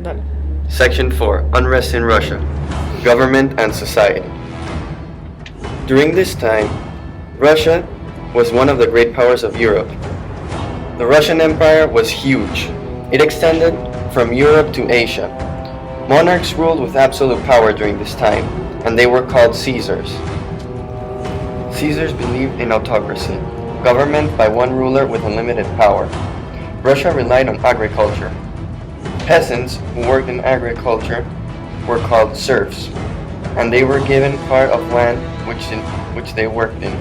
Dale. Section 4. Unrest in Russia. Government and Society. During this time, Russia was one of the great powers of Europe. The Russian Empire was huge. It extended from Europe to Asia. Monarchs ruled with absolute power during this time, and they were called Caesars. Caesars believed in autocracy, government by one ruler with unlimited power. Russia relied on agriculture. Peasants who worked in agriculture were called serfs, and they were given part of land which they worked in.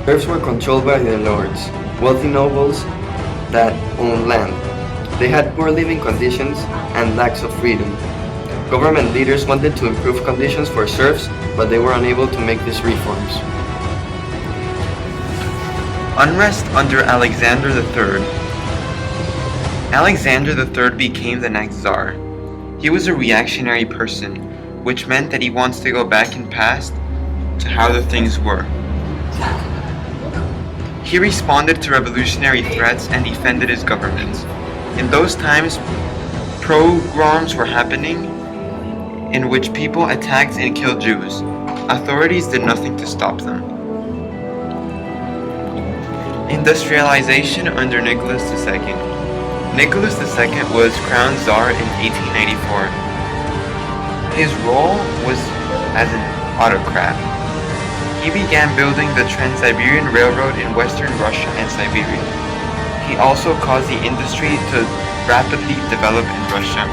Serfs were controlled by their lords, wealthy nobles that owned land. They had poor living conditions and lacks of freedom. Government leaders wanted to improve conditions for serfs, but they were unable to make these reforms. Unrest under Alexander III. Alexander III became the next Tsar. He was a reactionary person, which meant that he wants to go back in past to how the things were. He responded to revolutionary threats and defended his government. In those times, pogroms were happening in which people attacked and killed Jews. Authorities did nothing to stop them. Industrialization under Nicholas II. Nicholas II was crowned Tsar in 1894. His role was as an autocrat. He began building the Trans-Siberian Railroad in western Russia and Siberia. He also caused the industry to rapidly develop in Russia.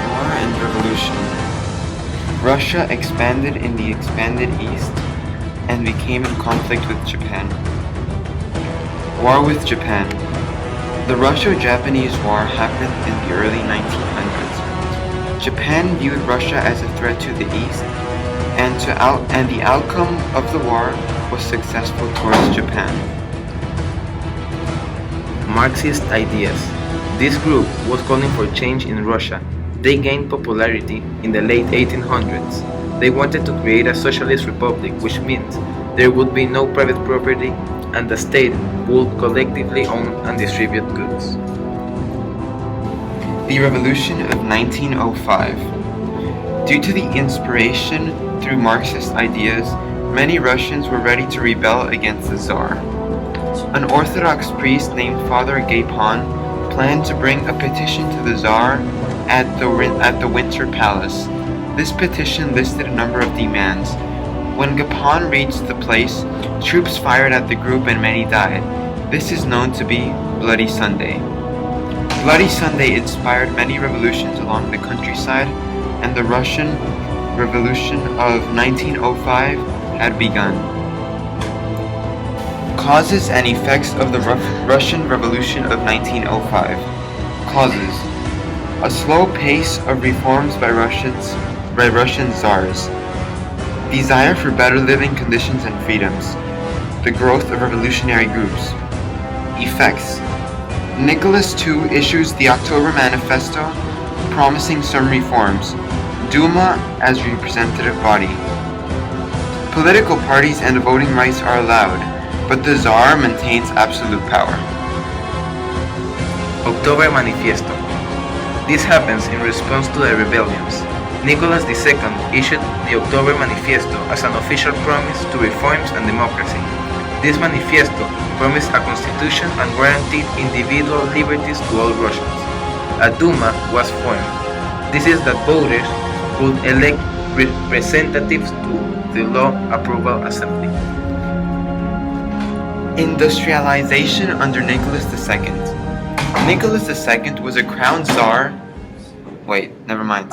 War and Revolution. Russia expanded in the expanded East and became in conflict with Japan. War with Japan. The Russo-Japanese War happened in the early 1900s. Japan viewed Russia as a threat to the East, and the outcome of the war was successful towards Japan. Marxist ideas. This group was calling for change in Russia. They gained popularity in the late 1800s. They wanted to create a socialist republic, which means there would be no private property and the state would collectively own and distribute goods. The Revolution of 1905. Due to the inspiration through Marxist ideas, many Russians were ready to rebel against the Tsar. An Orthodox priest named Father Gapon planned to bring a petition to the Tsar at the Winter Palace. This petition listed a number of demands. When Gapon reached the place, troops fired at the group and many died. This is known to be Bloody Sunday. Bloody Sunday inspired many revolutions along the countryside, and the Russian Revolution of 1905 had begun. Causes and effects of the Russian Revolution of 1905. Causes: a slow pace of reforms by Russian Tsars. Desire for better living conditions and freedoms. The growth of revolutionary groups. Effects: Nicholas II issues the October Manifesto, promising some reforms. Duma as representative body. Political parties and voting rights are allowed, but the Tsar maintains absolute power. October Manifesto. This happens in response to the rebellions. Nicholas II issued the October Manifesto as an official promise to reforms and democracy. This manifesto promised a constitution and guaranteed individual liberties to all Russians. A Duma was formed. This is that voters could elect representatives to the Law Approval Assembly. Industrialization under Nicholas II. Nicholas II was a crown Tsar. Wait, never mind.